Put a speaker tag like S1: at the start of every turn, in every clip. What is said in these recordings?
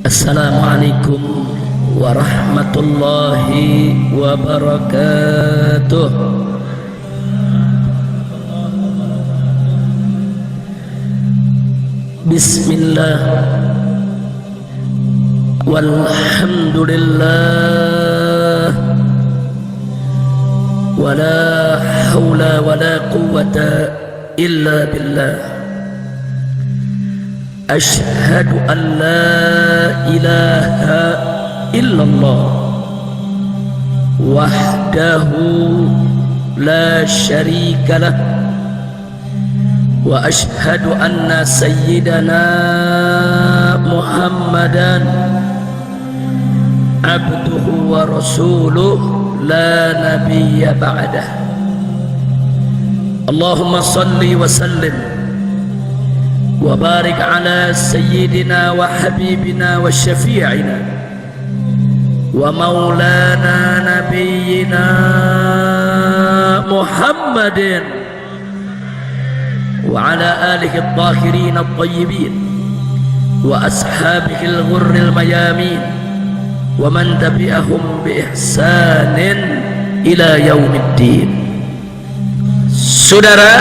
S1: Assalamualaikum warahmatullahi wabarakatuh. Bismillah walhamdulillah wala hawla wala quwwata illa billah. Ashhadu an la ilaha illallah wahdahu la syarika lah wa ashhadu anna sayyidana Muhammadan abduhu wa rasuluh la nabiyya ba'dah. Allahumma salli wa sallim wa barik ala sayyidina wa habibina wa syafi'ina wa maulana nabiyyina Muhammadin wa ala alihi at-tahirin at-tayyibin wa ashabihi al-ghurril mayamin wa man tabi'ahum bi ihsanin ila yaumiddin. Saudara,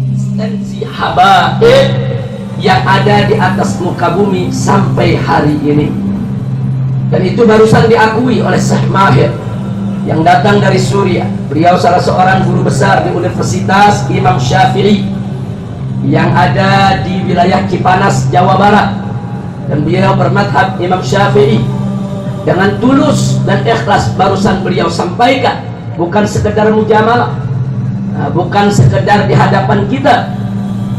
S1: eksistensi habaib yang ada di atas muka bumi sampai hari ini, dan itu barusan diakui oleh Syekh Mahir yang datang dari Suriah. Beliau salah seorang guru besar di Universitas Imam Syafi'i yang ada di wilayah Cipanas, Jawa Barat, dan beliau bermadhab Imam Syafi'i. Dengan tulus dan ikhlas barusan beliau sampaikan, bukan sekedar mujamalah, bukan sekedar di hadapan kita,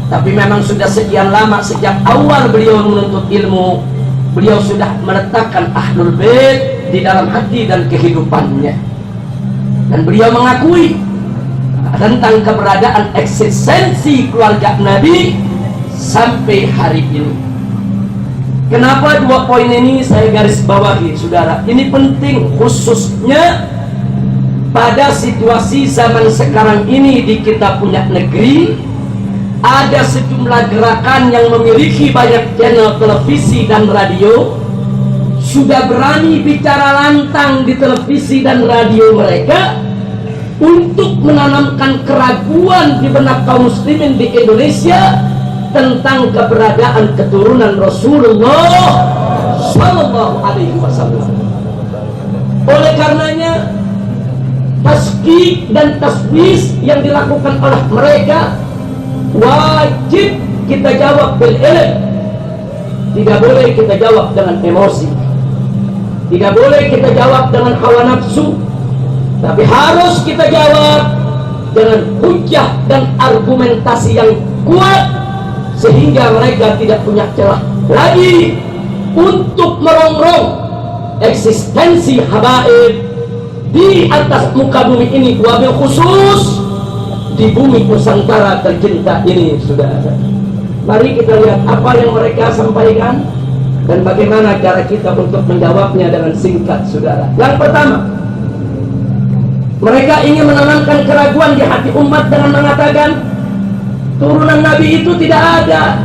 S1: tapi memang sudah sekian lama sejak awal beliau menuntut ilmu, beliau sudah meletakkan Ahlul Bait di dalam hati dan kehidupannya, dan beliau mengakui tentang keberadaan eksistensi keluarga Nabi sampai hari ini. Kenapa dua poin ini saya garis bawahi, saudara? Ini penting khususnya pada situasi zaman sekarang ini. Di kita punya negeri ada sejumlah gerakan yang memiliki banyak channel televisi dan radio, sudah berani bicara lantang di televisi dan radio mereka untuk menanamkan keraguan di benak kaum muslimin di Indonesia tentang keberadaan keturunan Rasulullah Sallallahu Alaihi Wasallam. Oleh karenanya, taskik dan taswis yang dilakukan oleh mereka wajib kita jawab bil ilm. Tidak boleh kita jawab dengan emosi, tidak boleh kita jawab dengan hawa nafsu, tapi harus kita jawab dengan hujjah dan argumentasi yang kuat, sehingga mereka tidak punya celah lagi untuk merongrong eksistensi habaib di atas muka bumi ini, wabil khusus di bumi Nusantara tercinta ini. Saudara, mari kita lihat apa yang mereka sampaikan dan bagaimana cara kita untuk menjawabnya dengan singkat. Saudara, yang pertama, mereka ingin menanamkan keraguan di hati umat dengan mengatakan turunan Nabi itu tidak ada.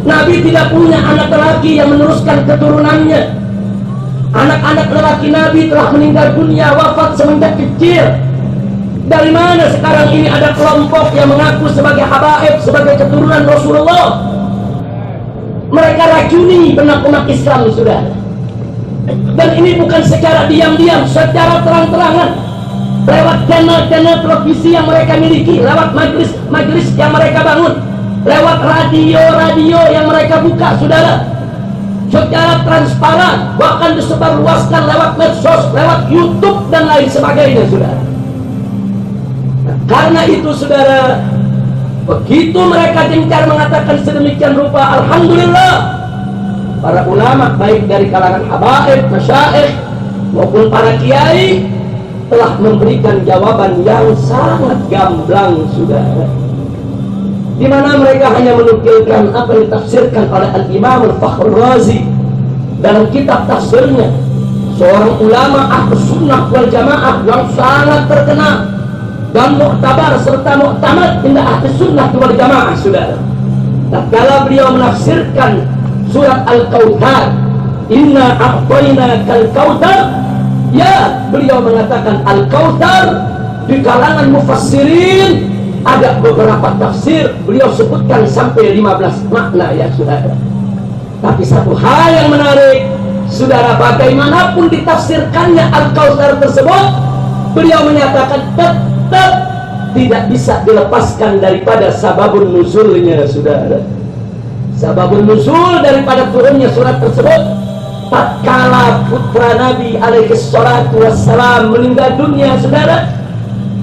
S1: Nabi tidak punya anak lelaki yang meneruskan keturunannya. Anak-anak lelaki Nabi telah meninggal dunia, wafat semenjak kecil. Dari mana sekarang ini ada kelompok yang mengaku sebagai habaib, sebagai keturunan Rasulullah? Mereka racuni benak umat Islam, saudara. Dan ini bukan secara diam-diam, secara terang-terangan, lewat channel-channel televisi yang mereka miliki, lewat majelis yang mereka bangun, lewat radio-radio yang mereka buka, saudara, secara transparan, bahkan disebarluaskan lewat medsos, lewat YouTube dan lain sebagainya, saudara. Nah, karena itu, saudara, begitu mereka gencar mengatakan sedemikian rupa, alhamdulillah, para ulama baik dari kalangan habaib, masyaikh maupun para kiai telah memberikan jawaban yang sangat gamblang, saudara, di mana mereka hanya menukilkan apa yang ditafsirkan oleh Al-Imam Al-Fakhr Razi dalam kitab tafsirnya, seorang ulama Ahlus Sunnah wal Jamaah yang sangat terkenal dan muktabar serta muktamad inda Ahlus Sunnah wal Jamaah, saudara. Tatkala beliau menafsirkan surat Al-Kautsar, inna a'tayna kal-kautsar. Ya, beliau mengatakan Al-Kautsar. Di kalangan mufassirin ada beberapa tafsir, beliau sebutkan sampai 15 makna ya saudara. Tapi satu hal yang menarik, saudara, bagaimanapun ditafsirkannya Al-Kautsar tersebut, beliau menyatakan tetap tidak bisa dilepaskan daripada sababun nuzulnya, saudara. Sababun nuzul daripada turunnya surat tersebut, tatkala putra Nabi alaihi salatu wassalam meninggal dunia, saudara,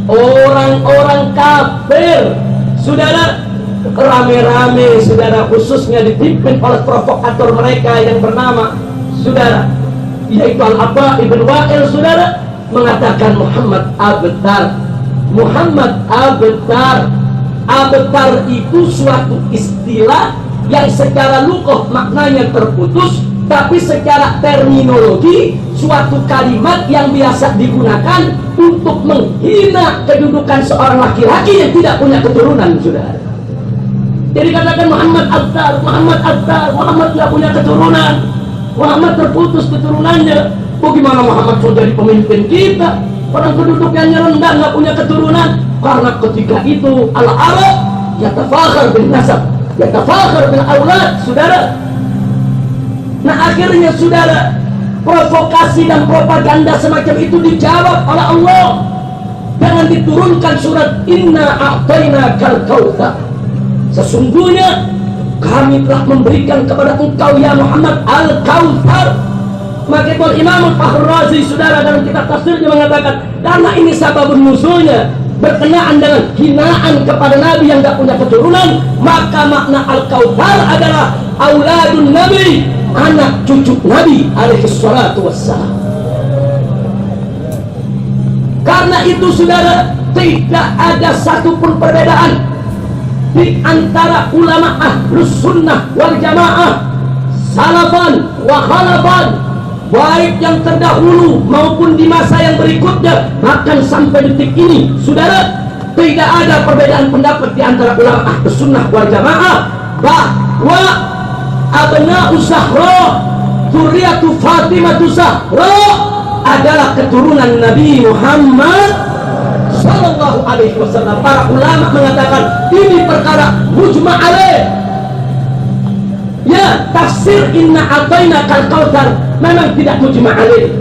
S1: orang-orang kafir, saudara, rame-rame, saudara, khususnya dipimpin oleh provokator mereka yang bernama, saudara, yaitu Al-Aba ibn Wa'il, saudara, mengatakan Muhammad abtar. Muhammad abtar. Abtar itu suatu istilah yang secara lughah maknanya terputus, tapi secara terminologi suatu kalimat yang biasa digunakan untuk menghina kedudukan seorang laki-laki yang tidak punya keturunan, saudara. Jadi katakan Muhammad abtar, Muhammad abtar, Muhammad tidak punya keturunan, Muhammad terputus keturunannya. Bagaimana Muhammad sudah jadi pemimpin kita? Orang kedudukannya rendah, nggak punya keturunan. Karena ketika itu al-Arab yatafakhar bin nasab, yatafakhar bil aulad, saudara. Nah akhirnya, saudara, provokasi dan propaganda semacam itu dijawab oleh Allah dengan diturunkan surat inna a'tayna kal-kautsar. Sesungguhnya kami telah memberikan kepada engkau ya Muhammad al-Kautsar. Maka Imam Al-Fakhrazi, saudara, dalam kitab tafsirnya mengatakan, karena ini sababun nuzulnya berkenaan dengan hinaan kepada Nabi yang tidak punya keturunan, maka makna Al-Kautsar adalah auladun Nabi, anak cucu Nabi alaihi salatu wassalam. Karena itu, saudara, tidak ada satupun perbedaan di antara ulama ahlus sunnah wal jamaah, salafan wa khalafan, baik yang terdahulu maupun di masa yang berikutnya, bahkan sampai detik ini, saudara, tidak ada perbedaan pendapat di antara ulama ahlus sunnah wal jamaah bahwa abna'u Zahra, dzurriyyatu Fatimah Zahra adalah keturunan Nabi Muhammad sallallahu alaihi wasallam. Para ulama mengatakan ini perkara mujma' alaih. Ya, tafsir inna a'tayna kal-kautsar memang tidak mujma' alaih,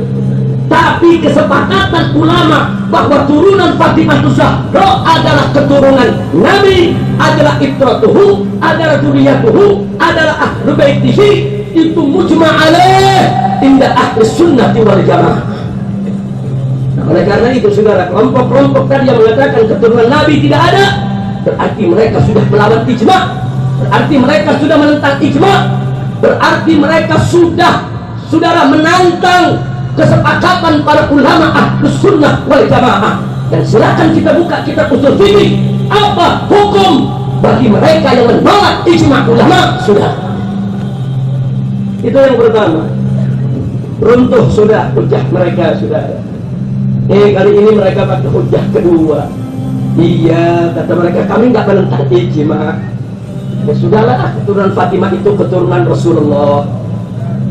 S1: tapi kesepakatan ulama bahwa turunan Fatimah Zahra adalah keturunan Nabi, adalah itratuhu, adalah dzurriyyatuhu, adalah ahlu baitihi, itu mujma' alaih inda ahli sunnati wal jamaah. Nah, oleh karena itu, saudara, kelompok-kelompok tadi yang mengatakan keturunan Nabi tidak ada, berarti mereka sudah melawan ijma', berarti mereka sudah menentang ijma', berarti mereka sudah, saudara, menantang kesepakatan para ulama ahlus sunnah wal jamaah. Dan silakan kita buka kitab usul fikih, apa hukum bagi mereka yang menolak ijma' ulama, sudah. Itu yang pertama. Runtuh sudah hujah mereka, saudara. Kali ini mereka pakai hujah kedua. Iya, kata mereka, kami nggak menentang ijma'. Ya sudahlah, keturunan Fatimah itu keturunan Rasulullah.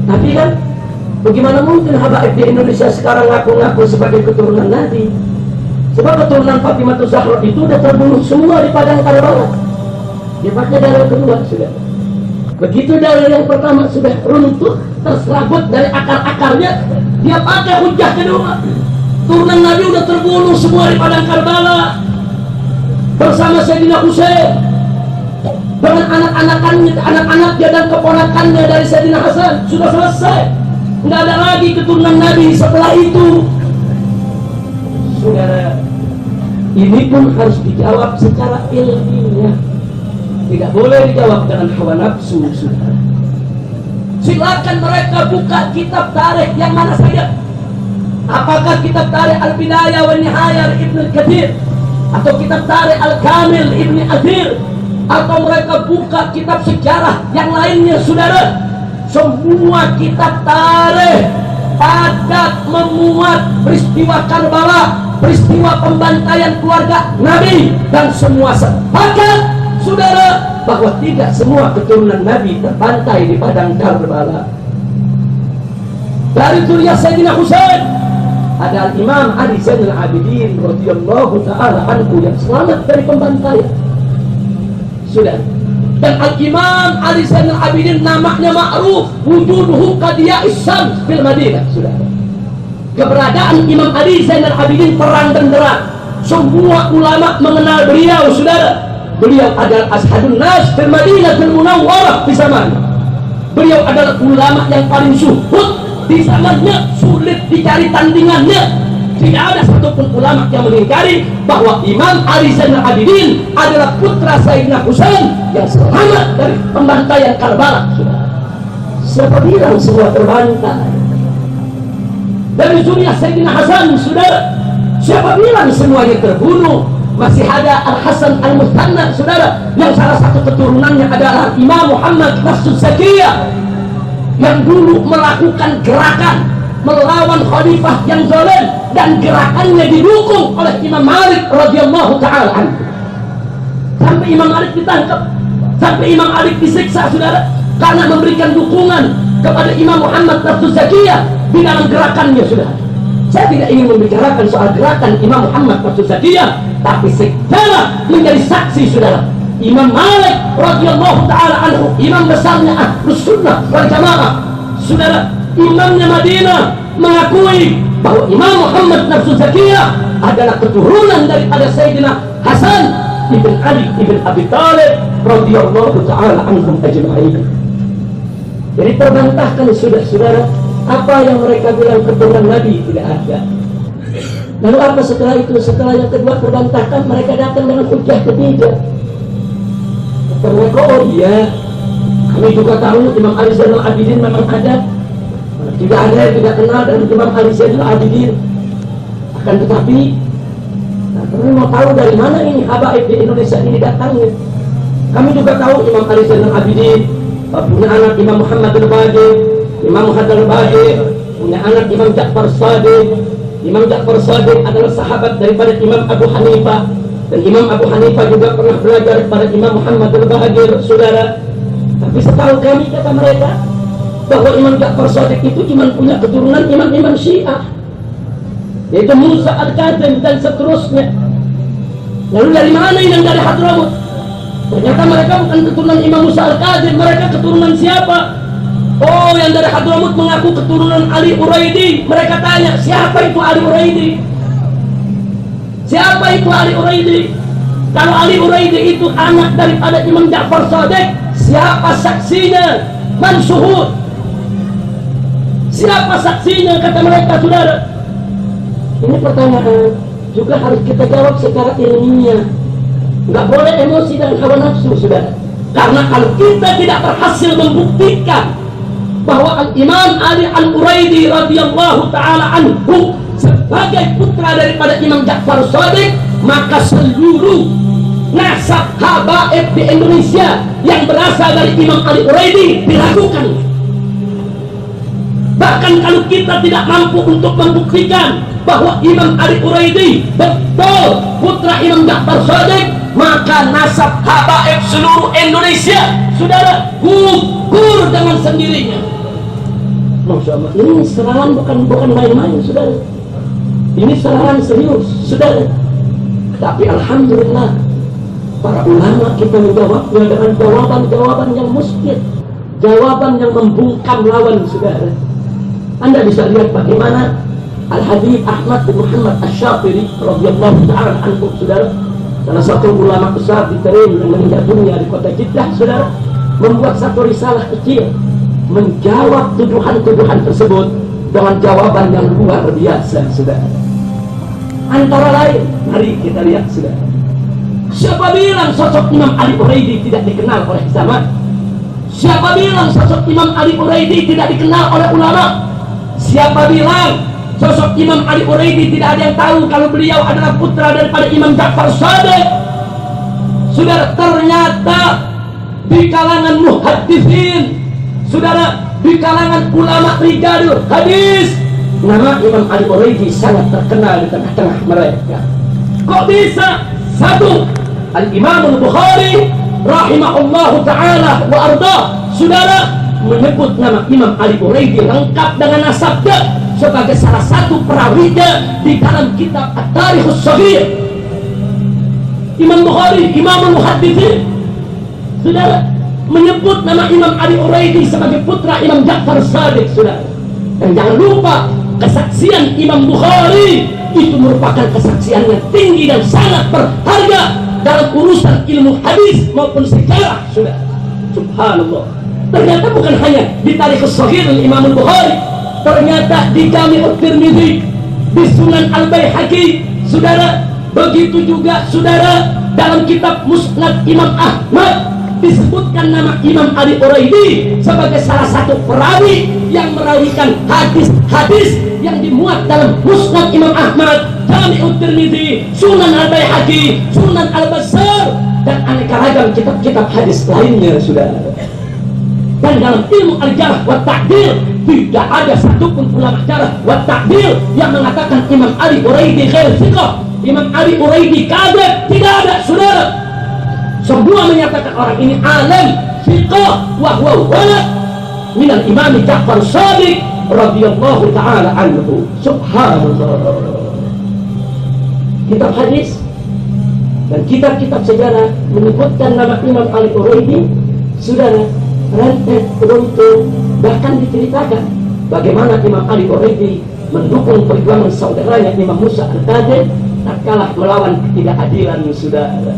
S1: Tapi kan, bagaimana mungkin habaib di Indonesia sekarang ngaku-ngaku sebagai keturunan Nabi? Sebab keturunan Fatimah Zahra itu udah terbunuh semua di padang Karbala. Dia pakai dalil kedua, sudah. Begitu dalil yang pertama sudah runtuh, terserabut dari akar-akarnya, dia pakai hujah kedua. Turunan Nabi udah terbunuh semua di padang Karbala bersama Sayyidina Husain dengan anak-anaknya dan keponakannya dari Sayyidina Hasan. Sudah selesai, nggak ada lagi keturunan Nabi setelah itu. Saudara, ini pun harus dijawab secara ilmiah, tidak boleh dijawab dengan hawa nafsu, saudara. Silakan mereka buka kitab tarikh yang mana saja. Apakah kitab tarikh Al-Bidayah wa Nihayah Ibnu Katsir, atau kitab tarikh Al-Kamil Ibnu Athir, atau mereka buka kitab sejarah yang lainnya, saudara. Semua kitab tarikh padat memuat peristiwa Karbala, peristiwa pembantaian keluarga Nabi, dan semua sepakat, saudara, bahwa tidak semua keturunan Nabi terbantai di padang Karbala. Dari zuriat Sayyidina Husain ada Imam Ali Zainal Abidin radhiyallahu taala anhu yang selamat dari pembantaian. Sudah. Dan Al-Imam Ali Zainal Abidin namanya ma'ruf wujuduhu qadiya'is syams fil Madinah. Sudah. Keberadaan Imam Ali Zainal Abidin terang benderang. Semua ulama mengenal beliau, saudara. Beliau adalah ashadun nas fil Madinatul Munawwarah di zamannya. Beliau adalah ulama yang paling zuhud di zamannya, sulit dicari tandingannya. Tidak ada satupun ulama yang mengingkari bahwa Imam Ali Zainal Abidin adalah putra Sayyidina Husain yang selamat dari pembantaian Karbala. Siapa bilang semua terbantai? Dari zuriat Sayyidina Hasan, saudara. Siapa bilang semuanya terbunuh? Masih ada Al-Hasan Al-Mustanna, saudara, yang salah satu keturunannya adalah Imam Muhammad Nafsus Zakiyah, yang dulu melakukan gerakan melawan khalifah yang zalim, dan gerakannya didukung oleh Imam Malik radhiyallahu taala anhu. Sampai Imam Malik ditangkap, sampai Imam Malik disiksa, saudara, karena memberikan dukungan kepada Imam Muhammad Nafsus Zakiyah di dalam gerakannya, saudara. Saya tidak ingin membicarakan soal gerakan Imam Muhammad Nafsus Zakiyah, tapi sejarah menjadi saksi, saudara. Imam Malik radhiyallahu taala anhu, imam besarnya Ahlus Sunnah wal Jamaah, saudara, imamnya Madinah, mengakui bahwa Imam Muhammad Nafsus Zakiyah adalah keturunan daripada Sayyidina Hasan ibn Ali ibn Abi Thalib radhiyallahu taala anhum ajma'in. Jadi terbantahkan, saudara, apa yang mereka bilang keturunan Nabi tidak ada. Lalu apa setelah itu? Setelah yang kedua terbantahkan, mereka datang dengan hujah ketiga. Mereka, oh iya, kami juga tahu Imam Ali Zainal Abidin memang ada. Tidak ada yang tidak kenal dengan Imam Ali Zainal Abidin. Akan tetapi, kami mau tahu dari mana ini habaib di Indonesia ini datangnya. Kami juga tahu Imam Ali Zainal Abidin punya anak Imam Muhammad al-Baqir, Imam Muhammad al-Baqir punya anak Imam Ja'far Shadiq. Imam Ja'far Shadiq adalah sahabat daripada Imam Abu Hanifah, dan Imam Abu Hanifah juga pernah belajar kepada Imam Muhammad al-Baqir, saudara. Tapi setahu kami, kata mereka, bahwa Imam Ja'far Shadiq itu cuma punya keturunan imam-imam Syiah, yaitu Musa al-Kadzim dan seterusnya. Lalu dari mana yang dari Hadramut? Ternyata mereka bukan keturunan Imam Musa al-Kadzim. Mereka keturunan siapa? Oh, yang dari Hadramut mengaku keturunan Ali Uraidi. Mereka tanya, siapa itu Ali Uraidi? Siapa itu Ali Uraidi? Kalau Ali Uraidi itu anak daripada Imam Ja'far Shadiq, siapa saksinya? Man syuhud? Siapa saksinya, kata mereka, saudara? Ini pertanyaan juga harus kita jawab secara ilmiah. Nggak boleh emosi dan hawa nafsu, saudara. Karena kalau kita tidak berhasil membuktikan bahwa Imam Ali Al-Uraidi radhiyallahu taala anhu sebagai putra daripada Imam Ja'far Shadiq, maka seluruh nasab habaib di Indonesia yang berasal dari Imam Ali Uraidi diragukan. Bahkan kalau kita tidak mampu untuk membuktikan bahwa Imam Ali Uraidi betul putra Imam Ja'far Shadiq, maka nasab habaib seluruh Indonesia, saudara, gugur dengan sendirinya. Masya Allah, ini serangan bukan main-main, saudara. Ini serangan serius, saudara. Tapi alhamdulillah, para ulama kita menjawabnya dengan jawaban-jawaban yang muskil, jawaban yang membungkam lawan, saudara. Anda bisa lihat bagaimana Al-Habib Ahmad bin Muhammad Asy-Syafiri radhiyallahu ta'ala anhu, saudara, salah satu ulama besar di Terim yang meninggal dunia di kota Jeddah, saudara, membuat satu risalah kecil menjawab tuduhan-tuduhan tersebut dengan jawaban yang luar biasa, saudara. Antara lain, mari kita lihat, saudara. Siapa bilang sosok Imam Ali Uraidi tidak dikenal oleh zaman? Siapa bilang sosok Imam Ali Uraidi tidak dikenal oleh ulama? Siapa bilang sosok Imam Ali Uraidi tidak ada yang tahu kalau beliau adalah putra daripada Imam Ja'far Shadiq? Saudara, ternyata di kalangan muhadditsin, saudara, di kalangan ulama rijalul hadis, nama Imam Ali Uraidi sangat terkenal di tengah-tengah mereka. Kok bisa? Satu, Al-Imam Al-Bukhari rahimahullahu ta'ala wa arda, saudara, menyebut nama Imam Ali Uraidi lengkap dengan nasabnya sebagai salah satu perawinya di dalam kitab At-Tarikhus Shaghir. Imam Bukhari, Imam Muhadditsin, saudara, menyebut nama Imam Ali Uraidi sebagai putra Imam Ja'far Shadiq, saudara. Dan jangan lupa, kesaksian Imam Bukhari itu merupakan kesaksian yang tinggi dan sangat berharga dalam urusan ilmu hadis maupun sejarah, saudara. Subhanallah. Ternyata bukan hanya di Tarikhus Shaghir Imam Bukhari, ternyata di Jami' Tirmidzi, di Sunan Al-Baihaqi, saudara. Begitu juga, saudara, dalam kitab Musnad Imam Ahmad disebutkan nama Imam Ali Uraidi sebagai salah satu perawi yang merawikan hadis-hadis yang dimuat dalam Musnad Imam Ahmad, Jami' Tirmidzi, Sunan Al-Baihaqi, Sunan Al-Bazzar, dan aneka ragam kitab-kitab hadis lainnya, saudara. Dan dalam ilmu al-jarh wa ta'dil tidak ada satupun ulama jarh wa ta'dil yang mengatakan Imam Ali Uraidi ghair thiqah, Imam Ali Uraidi kadzib. Tidak ada, saudara. Semua menyatakan orang ini alim, thiqah, wa huwa walad min al-Imam Ja'far Shadiq radhiyallahu ta'ala anhu. Subhanallah. Kitab hadis dan kitab-kitab sejarah menyebutkan nama Imam Ali Uraidi, saudara, rentet beruntung. Bahkan diceritakan bagaimana Imam Ali Uraidi mendukung perjuangan saudaranya Imam Musa Al-Kadzim tatkala melawan ketidakadilan, saudara.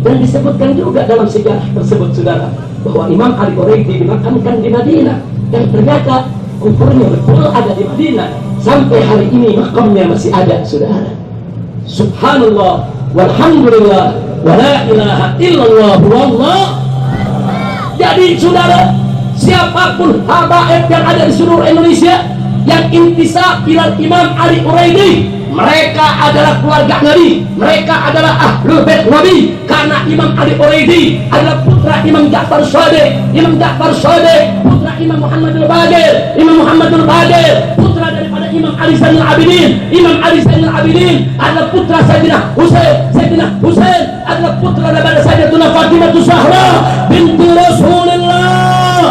S1: Dan disebutkan juga dalam sejarah tersebut, saudara, bahwa Imam Ali Uraidi dimakamkan di Madinah, dan ternyata kuburnya betul ada di Madinah. Sampai hari ini makamnya masih ada, saudara. Subhanallah, walhamdulillah, wa la ilaha illallah, wallah. Jadi, saudara, siapapun habaib yang ada di seluruh Indonesia yang intisab ilal Imam Ali Uraidi, mereka adalah keluarga Nabi, mereka adalah ahlul bait Nabi, karena Imam Ali Uraidi adalah putra Imam Ja'far Shadiq. Imam Ja'far Shadiq putra Imam Muhammadul Baqir, Imam Muhammadul Baqir putra daripada Imam Ali Zainal Abidin, Imam Ali Zainal Abidin adalah putra Sayyidina Husain, Sayyidina Husain adalah putra daripada Sayyidatuna Fatimah Zahra binti Rasulullah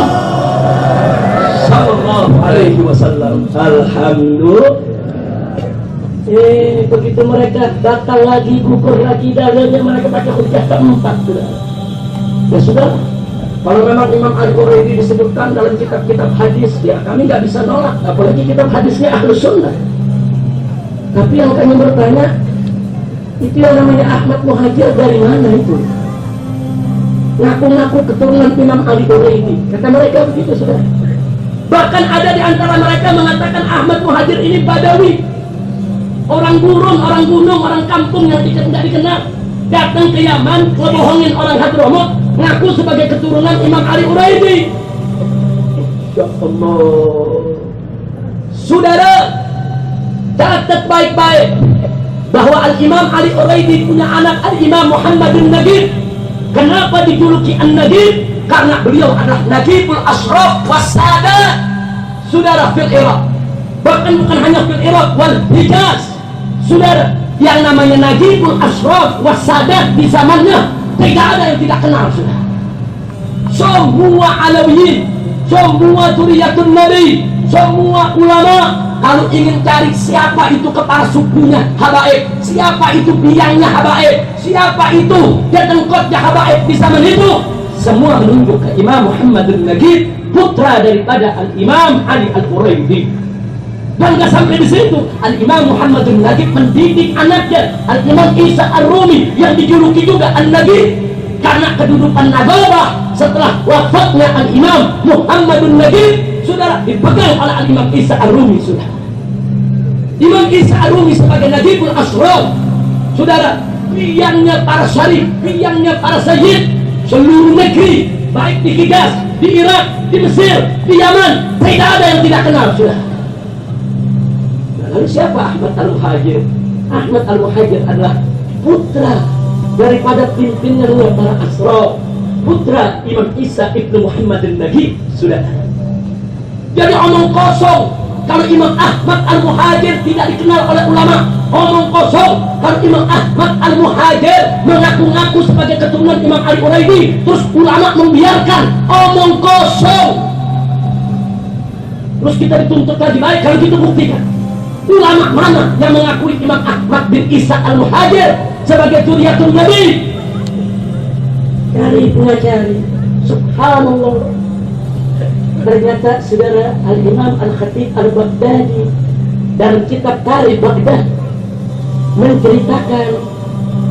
S1: sallallahu alaihi wasallam. Alhamdulillah. Begitu mereka datang lagi, gugur lagi dalilnya, mereka baca hujjah keempat, saudara. Ya sudah, kalau memang Imam Ali Uraidi disebutkan dalam kitab-kitab hadis, ya kami nggak bisa nolak, apalagi kitab hadisnya Ahlus Sunnah. Tapi yang kami bertanya, itu yang namanya Ahmad Muhajir dari mana itu? Ngaku-ngaku keturunan Imam Ali Uraidi, kata mereka begitu, saudara. Bahkan ada di antara mereka mengatakan Ahmad Muhajir ini Badawi, orang gurun, orang gunung, orang kampung yang tidak dikenal, datang ke Yaman, ngebohongin orang Hadramut, ngaku sebagai keturunan Imam Ali Uraidi. Ya Allah, saudara, catat baik-baik bahwa Al-Imam Ali Uraidi punya anak Al-Imam Muhammadun Nagib. Kenapa dijuluki An-Nagib? Karena beliau adalah Nagibul Ashraf Wassadat, saudara, fil Iraq. Bahkan bukan hanya fil Iraq, wal Hijaz, saudara. Yang namanya Nagibul Ashraf Wassadat di zamannya tidak ada yang tidak kenal, saudara. Semua Alawiyin, semua Zuriyatun Nabi, semua ulama kalau ingin cari siapa itu kepala sukunya habaib, siapa itu biangnya habaib, siapa itu dengkotnya habaib di zaman itu, semua menunjuk ke Imam Muhammadun Nagib, putra daripada Al-Imam Ali Al-Uraidi. Dan gak sampai di situ, Al-Imam Muhammadun Nagib mendidik anaknya Al-Imam Isa Ar-Rumi yang dijuluki juga An-Nagib, karena kedudukan Nagabah setelah wafatnya Al-Imam Muhammadun Nagib, saudara, dipegang oleh Al-Imam Isa Ar-Rumi, saudara. Imam Isa Ar-Rumi sebagai Nagibul Ashraf, saudara, biangnya para syarif, biangnya para sayyid seluruh negeri, baik di Hijaz, di Irak, di Mesir, di Yaman, tidak ada yang tidak kenal, saudara. Lalu siapa Ahmad Al-Muhajir? Ahmad Al-Muhajir adalah putra daripada pimpinannya para asraf, putra Imam Isa ibnu Muhammadun Nagib, saudara. Jadi omong kosong kalau Imam Ahmad Al-Muhajir tidak dikenal oleh ulama. Omong kosong kalau Imam Ahmad Al-Muhajir mengaku-ngaku sebagai keturunan Imam Ali Uraidi, terus ulama membiarkan. Omong kosong. Terus kita dituntut lagi baik kalau gitu buktikan. Ulama mana yang mengakui Imam Ahmad bin Isa Al-Muhajir sebagai Dzurriyyatul Nabi? Cari pengacari. Subhanallah. Ternyata saudara Al-Imam Al-Khatib Al-Baghdadi dalam kitab Tarikh Baghdad menceritakan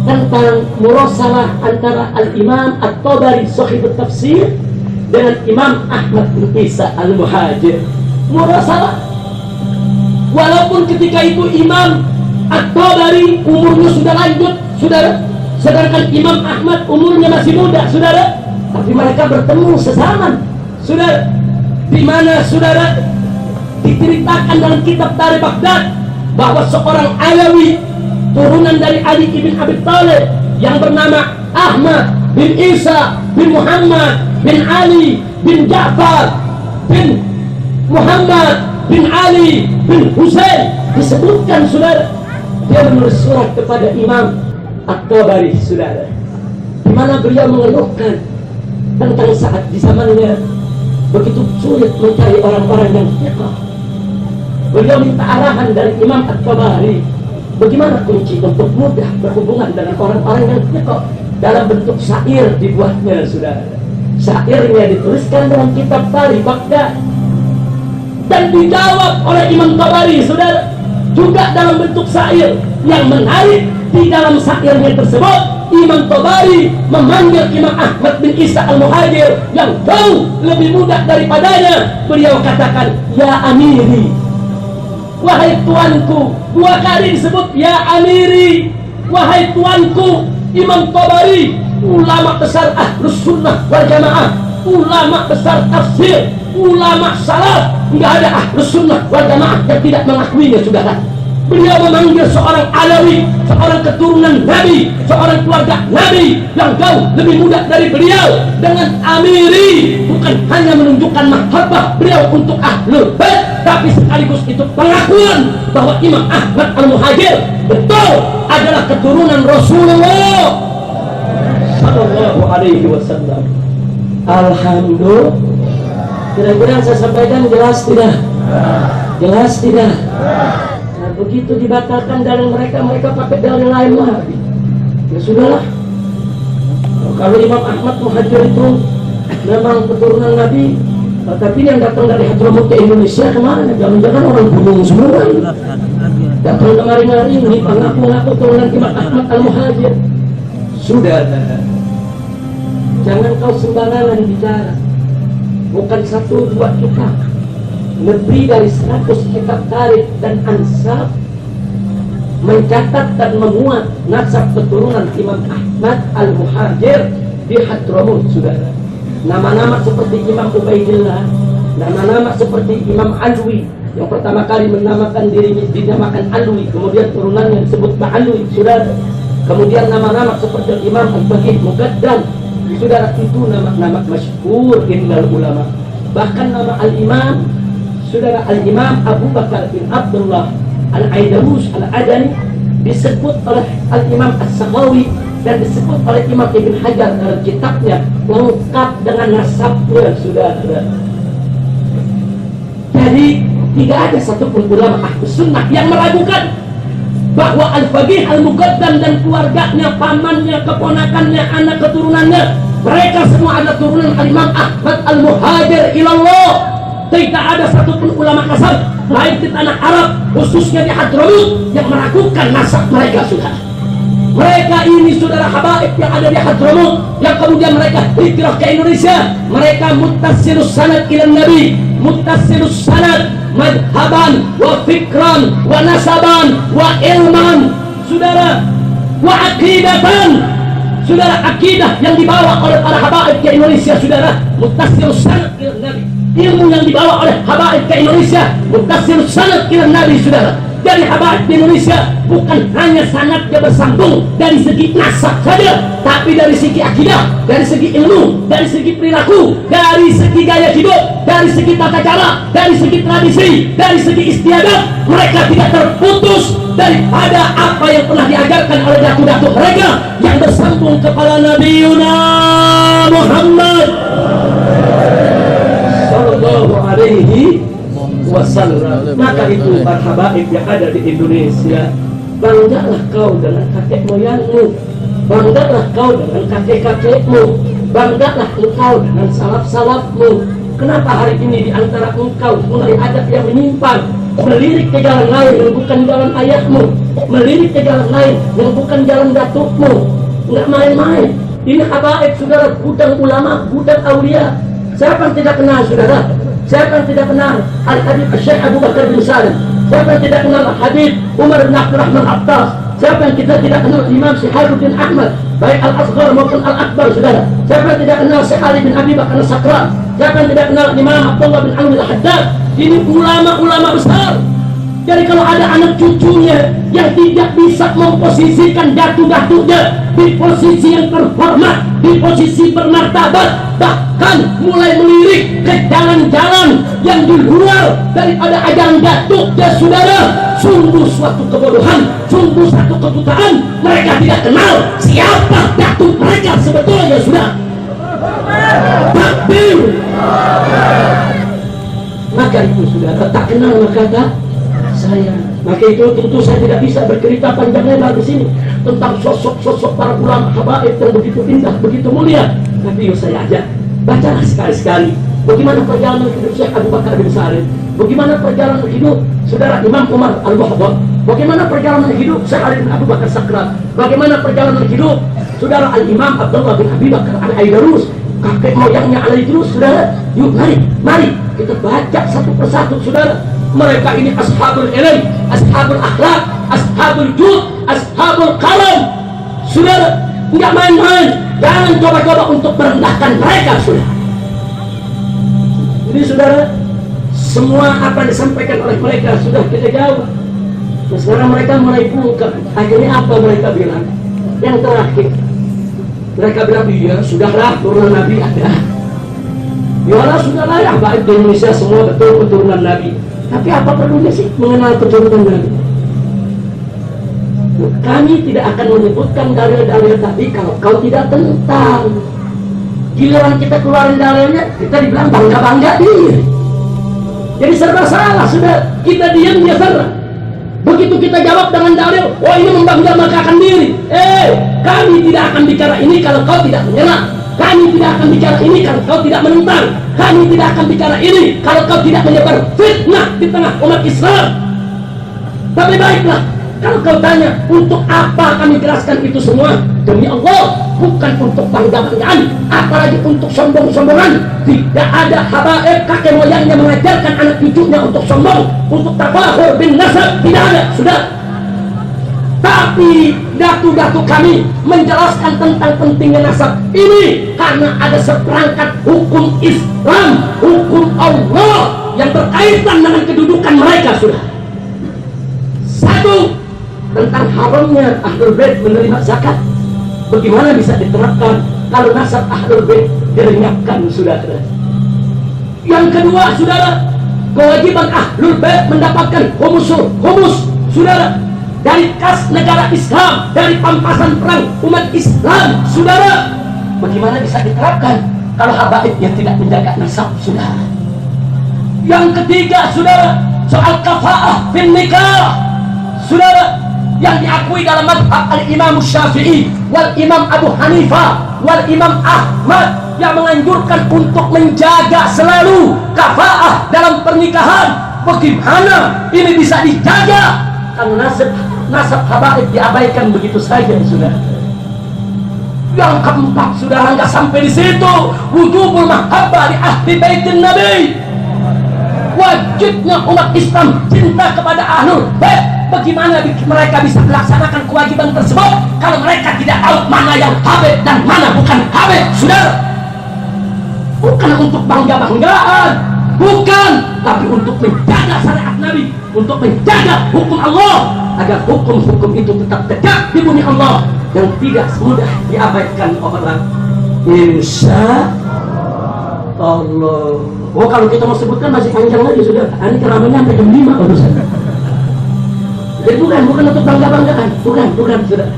S1: tentang murasalah antara Al-Imam At-Tabari Shahihut Tafsir dengan Imam Ahmad bin Isa Al-Muhajir. Murasalah. Walaupun ketika itu Imam At-Tabari umurnya sudah lanjut, saudara, sedangkan Imam Ahmad umurnya masih muda, saudara, tapi mereka bertemu sezaman, saudara. Di mana saudara diceritakan dalam kitab Tarikh Baghdad bahwa seorang Alawi turunan dari Ali ibn Abi Thalib yang bernama Ahmad bin Isa bin Muhammad bin Ali bin Ja'far bin Muhammad bin Ali bin Husain disebutkan, saudara, dia menulis surat kepada Imam At-Tabari, saudara, di mana beliau mengeluhkan tentang saat di zamannya begitu sulit mencari orang-orang yang thiqah. Beliau minta arahan dari Imam At-Tabari, bagaimana kunci untuk mudah berhubungan dengan orang-orang yang thiqah. Dalam bentuk syair dibuatnya, saudara. Syairnya dituliskan dalam kitab Tarikh Baghdad dan dijawab oleh Imam Tabari, saudara, juga dalam bentuk syair. Yang menarik, di dalam syairnya tersebut Imam Tabari memanggil Imam Ahmad bin Isa Al-Muhajir yang jauh lebih muda daripadanya. Beliau katakan, ya amiri, wahai tuanku. 2 kali disebut ya amiri, wahai tuanku. Imam Tabari, ulama besar Ahlus Sunnah wal Jamaah, ulama besar tafsir, ulama salaf. Enggak ada Ahlus Sunnah wal Jamaah yang tidak mengakuinya, saudara. Beliau memanggil seorang Alawi, seorang keturunan Nabi, seorang keluarga Nabi yang jauh lebih muda dari beliau dengan amiri. Bukan hanya menunjukkan mahabbah beliau untuk Ahlul Bait, tapi sekaligus itu pengakuan bahwa Imam Ahmad Al-Muhajir betul adalah keturunan Rasulullah Sallallahu Alaihi Wasallam. Alhamdulillah. Kira-kira saya sampaikan jelas tidak? Jelas tidak? Begitu dibatalkan dalil mereka, mereka pakai dalil lain lagi. Ya sudahlah. Kalau Imam Ahmad Muhajir itu memang keturunan Nabi, tapi yang datang dari Hadramut ke Indonesia kemana? Jangan-jangan orang gunung semua. Datang kemari-mari ini mengaku-ngaku keturunan Imam Ahmad Al-Muhajir. Sudah. Jangan kau sembarangan bicara. Bukan 1-2 kitab, lebih dari 100 kitab tarikh dan ansab mencatat dan memuat nasab keturunan Imam Ahmad Al-Muhajir di Hadramut, saudara. Nama-nama seperti Imam Ubaidillah, nama-nama seperti Imam Alwi yang pertama kali menamakan dirinya dinamakan Alwi, kemudian turunannya disebut Ba'alwi, saudara. Kemudian nama-nama seperti Imam Al-Baqi Muqaddam, saudara, itu nama-nama masyhur indal ulama. Bahkan nama Al-Imam, saudara, Al-Imam Abu Bakar bin Abdullah Al-Aidawus Al-Adani disebut oleh Al-Imam As-Sakhawi dan disebut oleh Imam Ibn Hajar dalam kitabnya lengkap dengan nasabnya, saudara. Jadi tidak ada satupun ulama Ahlus Sunnah yang meragukan bahwa Al-Faqih Al-Muqaddam dan keluarganya, pamannya, keponakannya, anak keturunannya, mereka semua adalah turunan Al-Imam Ahmad Al-Muhajir ilallah. Tidak ada satupun ulama nasab baik di tanah Arab, khususnya di Hadramut, yang meragukan nasab mereka, saudara. Mereka ini, saudara, habaib yang ada di Hadramut, yang kemudian mereka hijrah ke Indonesia. Mereka muttasilus sanad ila Nabi, muttasilus sanad madhaban wa fikran wa nasaban wa ilman, saudara, wa aqidatan, saudara. Akidah yang dibawa oleh para habaib ke Indonesia, saudara, muttasilus sanad ila Nabi. Ilmu yang dibawa oleh habaib ke Indonesia muttasilus sanad ila Nabi, saudara. dari habaib di Indonesia bukan hanya sanadnya bersambung dari segi nasab saja, tapi dari segi akidah, dari segi ilmu, dari segi perilaku, dari segi gaya hidup, dari segi tata cara, dari segi tradisi, dari segi istiadat. Mereka tidak terputus daripada apa yang pernah diajarkan oleh datuk-datuk mereka yang bersambung kepada Nabi Muhammad sallallahu alaihi wasallam. Maka itu para habaib yang ada di Indonesia, banggalah kau dengan kakek moyangmu, banggalah kau dengan kakek-kakekmu, banggalah engkau dengan salaf-salafmu. Kenapa hari ini di antara engkau mulai ada yang menyimpang, melirik ke jalan lain yang bukan jalan ayahmu, melirik ke jalan lain yang bukan jalan datukmu? Nggak main-main. Ini habaib saudara, gudang ulama, gudang aulia. Siapa yang tidak kenal saudara? Siapa yang tidak kenal Al-Habib Syekh Abu Bakar bin Salim? Siapa yang tidak kenal Habib Umar bin Abdurrahman Attas? Siapa yang kita tidak kenal Imam Syihabuddin Ahmad, baik Al-Asghar maupun Al-Akbar saudara? Siapa yang tidak kenal Syekh Ali bin Abi Bakar Sakran? Siapa yang tidak kenal Imam Abdullah bin Alwi Al-Haddad? Ini ulama-ulama besar. Jadi kalau ada anak cucunya yang tidak bisa memposisikan datuk-datuknya di posisi yang terhormat, di posisi bermartabat, bahkan mulai melirik ke jalan-jalan yang di luar daripada ajaran datuknya saudara, sungguh suatu kebodohan, sungguh satu kebutaan. Mereka tidak kenal siapa datuk mereka sebetulnya sudah. Takbir. Maka itu saudara, tak kenal maka tak saya. Maka itu tentu saya tidak bisa bercerita panjang lebar di sini tentang sosok-sosok para ulama habaib yang begitu indah, begitu mulia. Tapi saya ajak bacalah sekali-sekali bagaimana perjalanan hidup Syekh Abu Bakar bin Salim, bagaimana perjalanan hidup saudara Imam Umar Al-Bahdad, bagaimana perjalanan hidup Syekh Ali bin Abu Bakar Sakran, bagaimana perjalanan hidup saudara Al-Imam Abdullah bin Abi Bakar Al-Aidarus, kakek moyangnya Al-Aidarus saudara. Yuk mari kita baca satu persatu saudara. Mereka ini ashabul ilm, ashabul akhlak, ashabul jud, ashabul kalam saudara. Enggak main-main. Jangan coba-coba untuk merendahkan mereka saudara. Jadi saudara, semua apa yang disampaikan oleh mereka sudah kita jawab. Nah, sekarang mereka mulai bungkam. Akhirnya apa mereka bilang? Yang terakhir mereka bilang, iya sudahlah turunan Nabi ada. Yalah sudahlah ya, baik di Indonesia semua betul keturunan Nabi. Tapi apa perlunya sih mengenal keturunan Nabi? Kami tidak akan menyebutkan dalil-dalil tadi kalau kau tidak tentang. Giliran kita keluarin dalilnya, kita dibilang bangga-bangga diri. Jadi serba salah sudah. Kita diam dia serba. Begitu kita jawab dengan dalil, oh ini membangga-banggakan diri. Kami tidak akan bicara ini kalau kau tidak menyerah. Kami tidak akan bicara ini kalau kau tidak menentang. Kami tidak akan bicara ini kalau kau tidak menyebar fitnah di tengah umat Islam. Tapi baiklah, kalau kau tanya untuk apa kami jelaskan itu semua, demi Allah bukan untuk bangga-banggaan, apalagi untuk sombong-sombongan. Tidak ada habaib kakek moyangnya mengajarkan anak cucunya untuk sombong, untuk tafahur bin nasab, tidak ada sudah. Tapi datuk-datuk kami menjelaskan tentang pentingnya nasab ini karena ada seperangkat hukum Islam, hukum Allah yang berkaitan dengan kedudukan mereka sudah. Satu, tentang haramnya Ahlul Bait menerima zakat. Bagaimana bisa diterapkan kalau nasab Ahlul Bait dilenyapkan saudara? Yang kedua saudara, kewajiban Ahlul Bait mendapatkan humus saudara, dari kas negara Islam, dari pampasan perang umat Islam saudara. Bagaimana bisa diterapkan kalau habaib yang tidak menjaga nasab saudara? Yang ketiga saudara, soal kafaah fil nikah saudara, yang diakui dalam mazhab al-Imam Syafi'i wal Imam Abu Hanifah wal Imam Ahmad, yang menganjurkan untuk menjaga selalu kafaah dalam pernikahan. Bagaimana ini bisa dijaga kalau nasab habaib diabaikan begitu saja sudah? Yang keempat saudara, nggak sampai di situ, wujubul mahabbah li ahli baitin Nabi, wajibnya umat Islam cinta kepada Ahlul Bait. Bagaimana mereka bisa melaksanakan kewajiban tersebut kalau mereka tidak tahu mana yang habib dan mana bukan habib saudara? Bukan untuk bangga-banggaan, bukan, tapi untuk menjaga syariat Nabi. untuk menjaga hukum Allah agar hukum-hukum itu tetap tegak di bumi Allah dan tidak semudah diabaikan orang. Insya Allah. Oh, kalau kita mau sebutkan masih panjang lagi sudah. Ini ceramahnya sampai jam 5 barusan. Jadi bukan untuk bangga-banggaan, bukan sudah.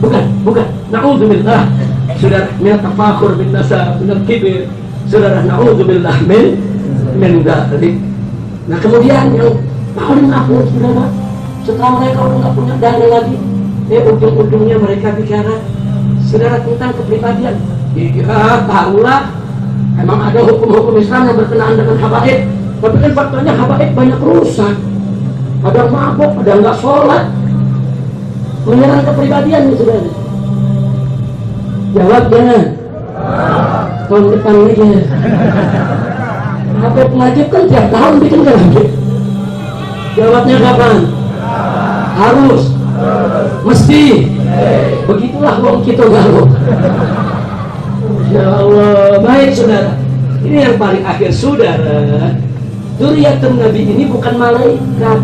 S1: Bukan. Na'udzubillah. Saudara, min tafakhur bin nasab, min kibir. Saudara, na'udzubillah min dzalik. Nah, kemudian yang paling afdal saudara, setelah mereka udah nggak punya dana lagi, ujung-ujungnya mereka bicara saudara tentang kepribadian. Ya, tahulah emang ada hukum-hukum Islam yang berkenaan dengan habaib, tapi kan faktanya habaib banyak rusak. Ada mabuk, ada nggak sholat, menyerang kepribadian nih saudara. Jawabnya tahun depan lagi. Habib ngajib kan tiap tahun bikin lagi. Jawabnya kapan? Harus, mesti. Begitulah wong kita galuh. Ya Allah, baik saudara. Ini yang paling akhir saudara. Dzurriyyatun Nabi ini bukan malaikat.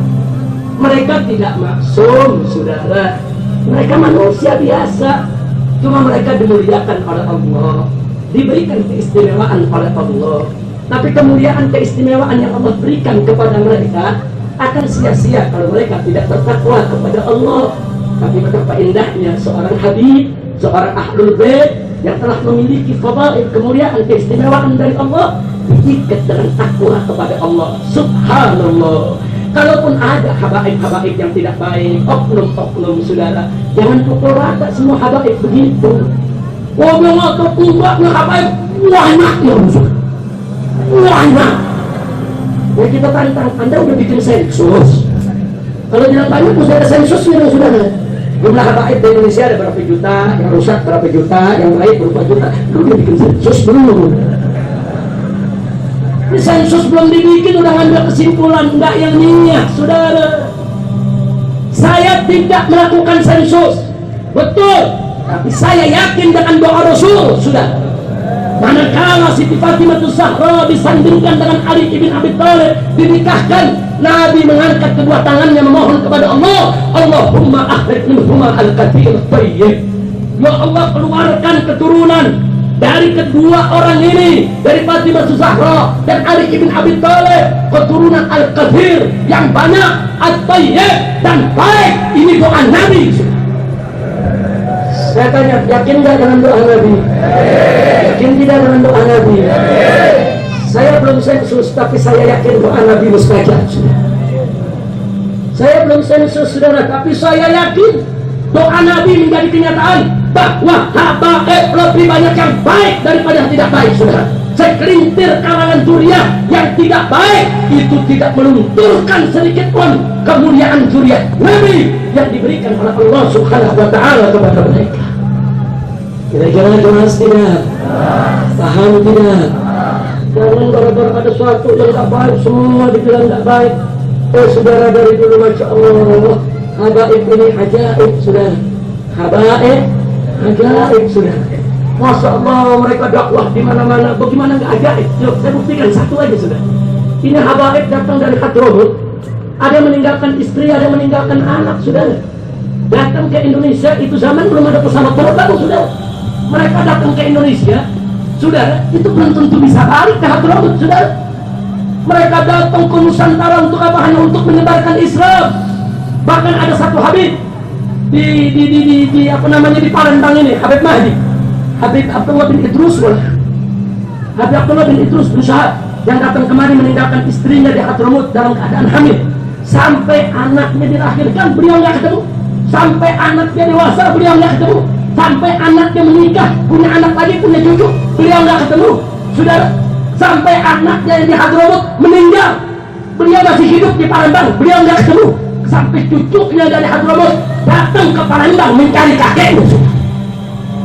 S1: Mereka tidak maksum saudara. Mereka manusia biasa. Cuma mereka dimuliakan oleh Allah, diberikan keistimewaan oleh Allah. Tapi kemuliaan keistimewaan yang Allah berikan kepada mereka akan sia-sia kalau mereka tidak bertakwa kepada Allah. Tapi betapa indahnya seorang habib, seorang ahlul bait yang telah memiliki fadail, kemuliaan, keistimewaan dari Allah, diikat dengan takwa kepada Allah. Subhanallah. Kalaupun ada habaib-habaib yang tidak baik, oknum-oknum saudara, jangan pukul rata semua habaib begitu. Ngomong atau kumbaknya habaib banyak ya musuh, banyak. Ya kita tantang, Anda udah bikin sensus. Kalau bilang banyak, mesti ada sensusnya saudara. Jumlah habaib di Indonesia ada berapa juta, yang rusak berapa juta, yang baik berapa juta. Lu udah bikin sensus belum? Ini sensus belum dibikin udah ngambil kesimpulan, enggak yang minyak saudara. Saya tidak melakukan sensus, betul, tapi saya yakin dengan doa Rasul sudah. Manakala Siti Fatimah Zahra disandingkan dengan Ali ibn Abi Thalib dinikahkan, Nabi mengangkat kedua tangannya memohon kepada Allah, Allahumma akhrij minhuma al-kathir thayyib. Ya Allah, keluarkan keturunan dari kedua orang ini, dari Fatimah Zahra dan Ali ibn Abi Thalib, keturunan al-kathir yang banyak, at-thayyib dan baik. Ini doa Nabi. Saya tanya, yakin nggak dengan doa Nabi? Yakin tidak dengan doa Nabi? Saya belum sensus, tapi saya yakin doa Nabi mustajab. Saya belum sensus saudara, tapi saya yakin doa Nabi menjadi kenyataan bahwa habaib lebih banyak yang baik daripada yang tidak baik saudara. Segelintir kalangan dzurriyyah yang tidak baik itu tidak melunturkan sedikit pun kemuliaan dzurriyyah Nabi yang diberikan oleh Allah Subhanahu wa taala kepada mereka. Kira-kira jelas tidak? Paham tidak? Jangan gara-gara ada suatu yang tak baik semua dibilang tak baik. Saudara dari dulu masya Allah, habaib ini ajaib saudara. Habaib ajaib saudara. Masya Allah, mereka dakwah di mana-mana. Bagaimana nggak ajaib? Yuk, saya buktikan satu aja sudah. Ini habaib datang dari Hadramut. Ada yang meninggalkan istri, ada yang meninggalkan anak, saudara. Datang ke Indonesia, itu zaman belum ada pesawat terbang, saudara. Mereka datang ke Indonesia, saudara, itu belum tentu bisa balik ke Hadramut, saudara. Mereka datang ke Nusantara untuk apa? Hanya untuk menyebarkan Islam. Bahkan ada satu habib di apa namanya di Palembang ini, Habib Mahdi. Habib Abdullah bin Idrus, Habib Abdullah bin Idrus berusaha yang datang kemari meninggalkan istrinya di Hadramut dalam keadaan hamil. Sampai anaknya dilahirkan, beliau nggak ketemu. Sampai anaknya dewasa, beliau nggak ketemu. Sampai anaknya menikah, punya anak lagi, punya cucu, beliau nggak ketemu. Saudara, sampai anaknya yang di Hadramut meninggal, beliau masih hidup di Palembang, beliau nggak ketemu. Sampai cucunya dari Hadramut datang ke Palembang mencari kakeknya.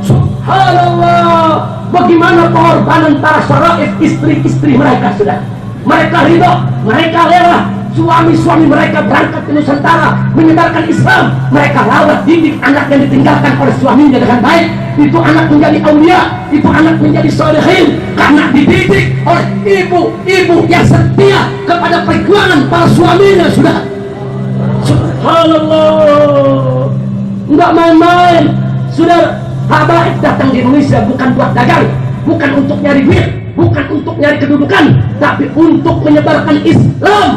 S1: Subhanallah, bagaimana pengorbanan para syaraif istri-istri mereka sudah. Mereka ridho, mereka rela. Suami-suami mereka berangkat ke Nusantara menyebarkan Islam. Mereka rawat didik anak yang ditinggalkan oleh suaminya dengan baik. Itu anak menjadi aulia, itu anak menjadi sholihin karena dididik oleh ibu-ibu yang setia kepada perjuangan para suaminya sudah. Subhanallah, nggak main-main. Saudara, habaib datang di Indonesia bukan buat dagang, bukan untuk nyari duit, bukan untuk nyari kedudukan, tapi untuk menyebarkan Islam.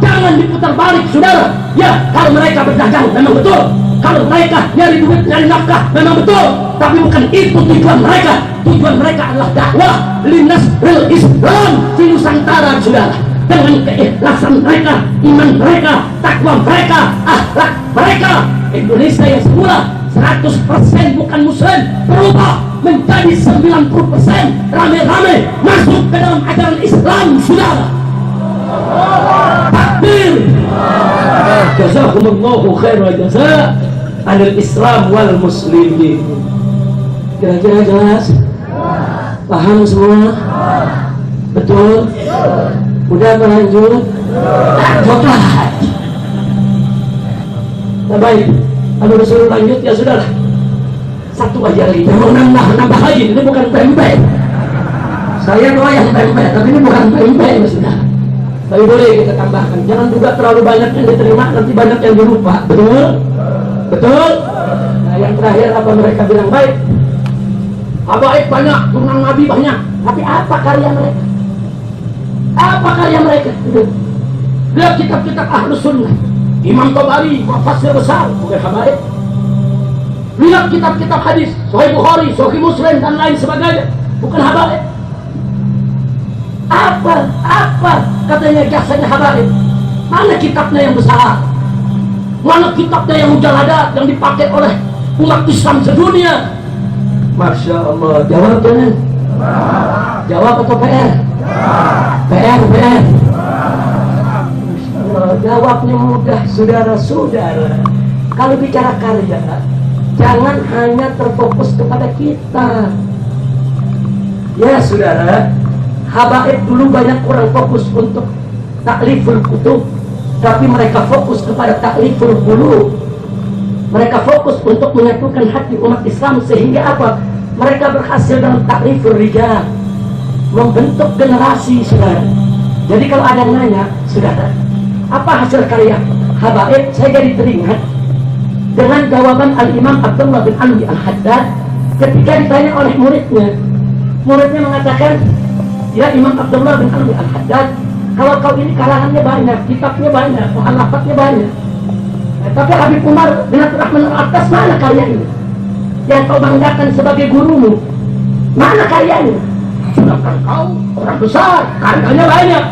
S1: Jangan diputar balik, saudara. Ya, kalau mereka berdagang memang betul, kalau mereka nyari duit, nyari nafkah memang betul, tapi bukan itu tujuan mereka. Tujuan mereka adalah dakwah linasril Islam di Nusantara, saudara. Dengan keikhlasan mereka, iman mereka, takwa mereka, akhlak mereka, Indonesia yang semula 100% bukan muslim berubah menjadi 90% rame-rame masuk ke dalam ajaran Islam, saudara. Takbir. Jazakumullahu khairan jazaa anil Islam wal muslimin. Kira-kira jelas? Paham semua? Betul? Udah berlanjut? Lanjutlah. Nah, baik. Kalau disuruh lanjut ya sudahlah. Satu aja lagi. Mau nambah lagi. Ini bukan pempek. Saya doa yang pempek, tapi ini bukan pempek ya sudah. Tapi boleh kita tambahkan. Jangan juga terlalu banyak yang diterima, nanti banyak yang dilupa. Betul? Betul? Nah, yang terakhir apa mereka bilang baik? Habaib banyak, tunang nabi banyak, tapi apa karya mereka? Apa karya mereka? Lihat kitab-kitab Ahlus Sunnah, Imam Tabari, mufassir besar, bukan habaib. Lihat kitab-kitab hadis, Sahih Bukhari, Sahih Muslim dan lain sebagainya, bukan habaib. Apa katanya jasanya habaib? Mana kitabnya yang besar? Mana kitabnya yang mujaladat yang dipakai oleh umat Islam sedunia? Masya Allah, jawab jangan? Jawab atau PR? PR. Masya Allah, jawabnya mudah, saudara-saudara. Kalau bicara karya, jangan hanya terfokus kepada kita. Ya saudara, habaib dulu banyak orang fokus untuk takliful kutub, tapi mereka fokus kepada takliful qulub. Mereka fokus untuk menyatukan hati umat Islam, sehingga apa? Mereka berhasil dalam takliful rijal, membentuk generasi, saudara. Jadi kalau ada yang nanya, saudara, apa hasil karya habaib? Saya jadi teringat dengan jawaban Al-Imam Abdullah bin Ali Al-Haddad ketika ditanya oleh muridnya. Muridnya mengatakan, ya Imam Abdullah bin Ali Al-Haddad, kalau kau ini karangannya banyak, kitabnya banyak, mu'allafatnya banyak, tapi Habib Umar bin Abdurrahman Al-Attas mana karyanya? Yang kau banggakan sebagai gurumu, mana karyanya? Sedangkan kau orang besar, karyanya banyak.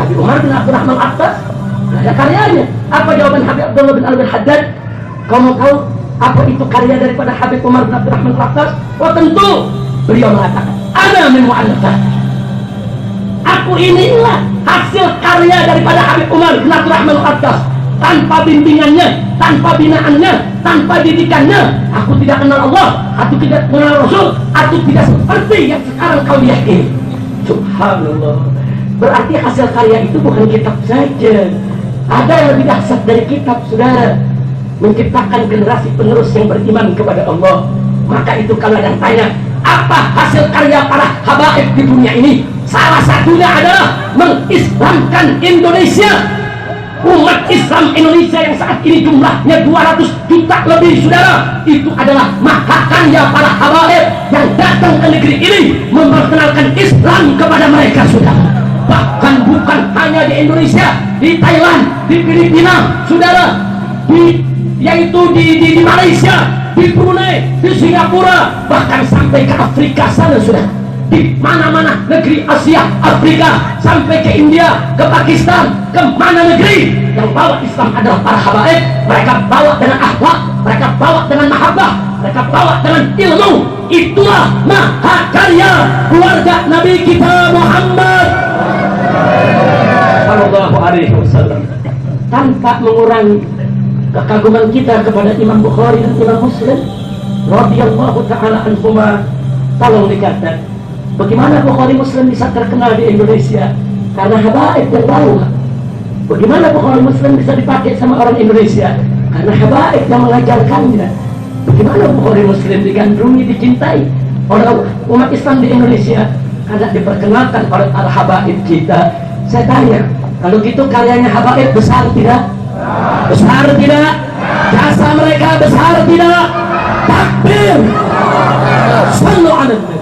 S1: Habib Umar bin Abdurrahman Al-Attas tidak ada karyanya. Apa jawaban Habib Abdullah bin Al-Haddad? Kau mau tahu apa itu karya daripada Habib Umar bin Abdurrahman Al-Attas? Oh tentu, beliau mengatakan, ana min mu'allafat. Aku inilah hasil karya daripada Habib Umar bin Abdurrahman Al-Attas. Tanpa bimbingannya, tanpa binaannya, tanpa didikannya, aku tidak kenal Allah, aku tidak kenal Rasul, aku tidak seperti yang sekarang kau lihat ini. Subhanallah. Berarti hasil karya itu bukan kitab saja. Ada yang lebih dahsyat dari kitab, saudara. Menciptakan generasi penerus yang beriman kepada Allah. Maka itu kalau ada yang tanya, apa hasil karya para habaib di dunia ini? Salah satunya adalah mengislamkan Indonesia. Umat Islam Indonesia yang saat ini jumlahnya 200 juta lebih, saudara, itu adalah mahakarya para habaib yang datang ke negeri ini memperkenalkan Islam kepada mereka, saudara. Bahkan bukan hanya di Indonesia, di Thailand, di Filipina, saudara, yaitu di Malaysia, di Brunei, di Singapura, bahkan sampai ke Afrika sana, saudara. Di mana-mana negeri Asia, Afrika, sampai ke India, ke Pakistan, ke mana negeri yang bawa Islam adalah para habaib. Mereka bawa dengan akhlak, mereka bawa dengan mahabbah, mereka bawa dengan ilmu. Itulah mahakarya keluarga Nabi kita Muhammad sallallahu alaihi wasallam. Tanpa mengurangi kekaguman kita kepada Imam Bukhari dan Imam Muslim radhiyallahu taala anhuma, tolong dikatakan, bagaimana Bukhari Muslim bisa terkenal di Indonesia? Karena habaib yang bawa. Bagaimana Bukhari Muslim bisa dipakai sama orang Indonesia? Karena habaib yang mengajarkannya. Bagaimana Bukhari Muslim digandrungi, dicintai oleh umat Islam di Indonesia? Karena diperkenalkan oleh para habaib kita. Saya tanya, kalau gitu karyanya habaib besar tidak? Besar tidak? Jasa mereka besar tidak? Takbir. Sallu ala nabi.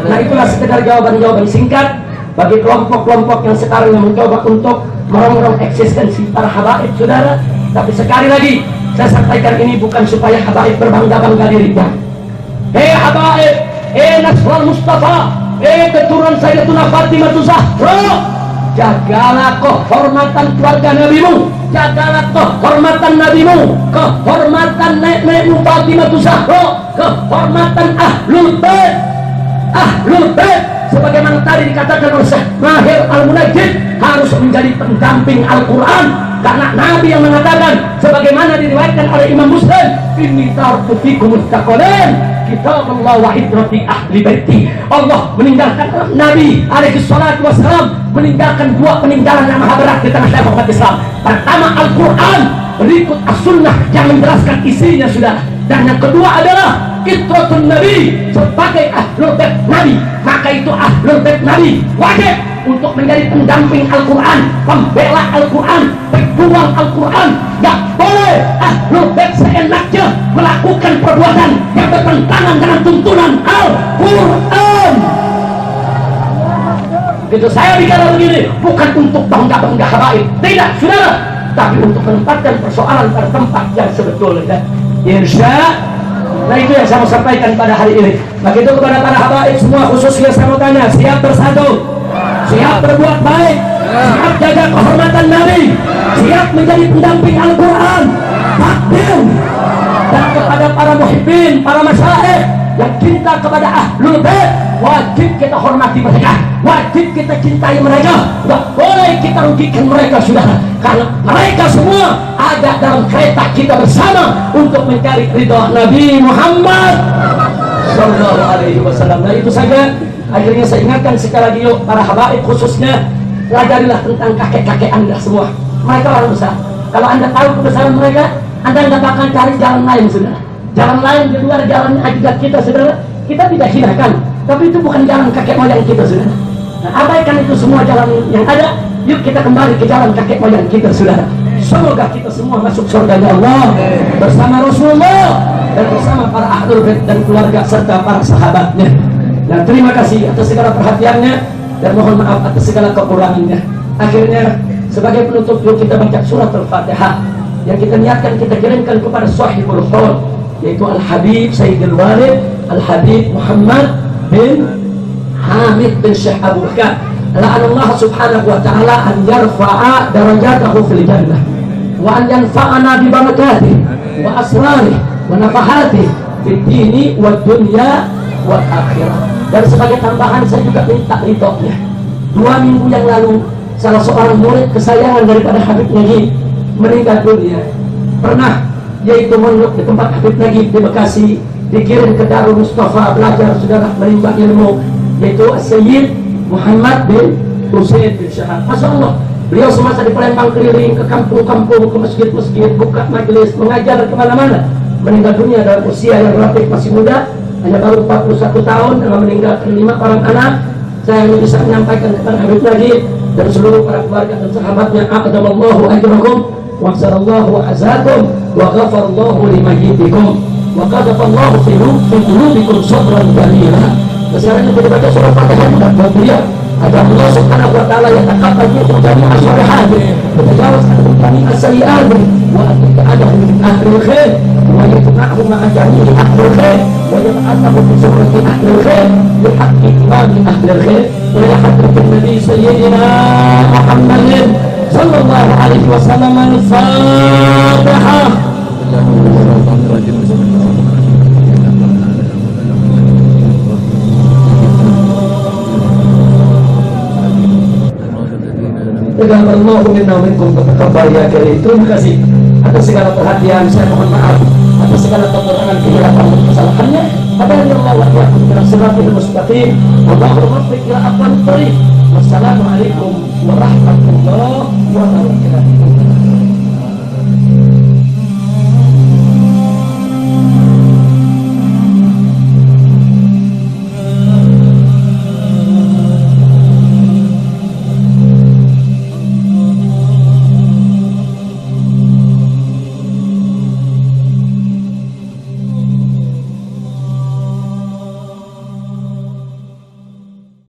S1: Nah, itulah sekedar jawaban-jawaban singkat bagi kelompok-kelompok yang sekarang yang mencoba untuk merongrong eksistensi para habaib, saudara. Tapi sekali lagi saya sampaikan ini bukan supaya habaib berbangga-bangga dirinya. Hei habaib, hei Nasrul Mustafa, hei keturunan Sayyidatuna Fatimah Zahra, jagalah kehormatan keluarga nabimu, jagalah kehormatan nabimu, kehormatan nenek-nenekmu Fatimah Zahra, kehormatan ahlul bait. Ahlul bait sebagaimana tadi dikatakan oleh Syekh Mahir Al-Munajjid harus menjadi pendamping Al-Quran, karena Nabi yang mengatakan sebagaimana diriwayatkan oleh Imam Muslim, inni tarku fikum mustaqalan kitab Allah wa idrati ahli baiti. Allah meninggalkan Nabi alaihi salatu wassalam meninggalkan dua peninggalan yang maha berat di tengah umat Islam. Pertama Al-Quran, berikut As-Sunnah yang menjelaskan isinya sudah, dan yang kedua adalah Itratun Nabi sebagai ahlul bait Nabi. Maka itu ahlul bait Nabi wajib untuk menjadi pendamping Al-Quran, pembela Al-Quran, pejuang Al-Quran. Gak boleh ahlul bait seenaknya melakukan perbuatan yang bertentangan dengan tuntunan Al-Quran. Itu saya bicara begini bukan untuk bangga-bangga habaib, tidak saudara, tapi untuk menempatkan persoalan pada tempat yang sebetulnya. Insya. Nah, itu yang saya mau sampaikan pada hari ini. Begitu kepada para habaib semua, khususnya saya mau tanya, siap bersatu, siap berbuat baik, siap jaga kehormatan Nabi, siap menjadi pendamping Al-Quran, takbir. Dan kepada para muhibbin, para masyayikh yang cinta kepada ahlul bait, wajib kita hormati mereka, wajib kita cintai mereka. Gak boleh kita rugikan mereka, saudara, karena mereka semua ada dalam kereta kita bersama untuk mencari ridha Nabi Muhammad sallallahu alaihi wasallam. Nah, itu saja. Akhirnya saya ingatkan sekali lagi, yuk para habaib khususnya, pelajarilah tentang kakek-kakek Anda semua. Mereka orang besar. Kalau Anda tahu kebesaran mereka, Anda nggak bakal cari jalan lain, saudara. Jalan lain di luar jalan ajadat kita, saudara. Kita tidak hinakan, tapi itu bukan jalan kakek moyang kita, saudara. Nah, abaikan itu semua jalan yang ada. Yuk kita kembali ke jalan kakek moyang kita, saudara. Semoga kita semua masuk surganya Allah bersama Rasulullah dan bersama para ahlul bait dan keluarga serta para sahabatnya. Dan terima kasih atas segala perhatiannya dan mohon maaf atas segala kekurangannya. Akhirnya sebagai penutup, yuk kita baca surat Al-Fatihah yang kita niatkan kita kirimkan kepada sahibul qaul, yaitu Al-Habib Sayyidul Walid Al-Habib Muhammad bin Hamid bin Syekh Abu Bakar. La'anallahu subhanahu wa ta'ala an yarfa'a darajatahu fil jannah wa an yanfa'ana bi barakatihi wa asrarihi wa nafahatihi fid dini wa dunya wa akhirah. Dan sebagai tambahan saya juga minta ridhonya. 2 minggu yang lalu salah seorang murid kesayangan daripada Habib Nagib meninggal dunia. Pernah yaitu mondok di tempat Habib Nagib di Bekasi, dikirim ke Darul Mustafa belajar, saudara, menimba ilmu, yaitu Sayyid Muhammad bin Husain bin Syahab. Masya Allah, beliau semasa di Palembang keliling ke kampung-kampung, ke masjid-masjid, buka majelis, mengajar kemana-mana. Meninggal dunia dalam usia yang relatif masih muda, hanya baru 41 tahun, dengan meninggalkan 5 orang anak. Saya hanya bisa menyampaikan kepada Habib Nagib dan seluruh para keluarga dan sahabatnya, a'adamallahu ajrakum wa aksanallahu azakum wa ghafarallahu limayyitikum wa qadafallahu fi qulubikum sabran jamila. Sekarang kita baca surah Fatihah dan buat beliau agar Allah subhanahu wa ta'ala yataqabbal minkum jami'a shalihat wa tajawaz ankum jami'a sayyi'at wa yaj'alahum min ahlil khair wa yajma'hum ma'a jami'i ahlil khair wa yab'athahum fi surati ahlil khair bihaqqi imami ahlil khair wa ila hadratin nabi sayyidina Muhammadin sallallahu alaihi wasallam. Al-Fatihah. Jazakallahu minna minkum taqabbal ya karim. Terima kasih atas segala perhatian. Saya mohon maaf atas segala kekurangan, kehilafan dan kesalahannya. Alhamdulillah wa iyyakum ila siratal mustaqim. Wallahu muwaffiq ila aqwamit thoriq. Wassalamualaikum warahmatullahi wabarakatuh.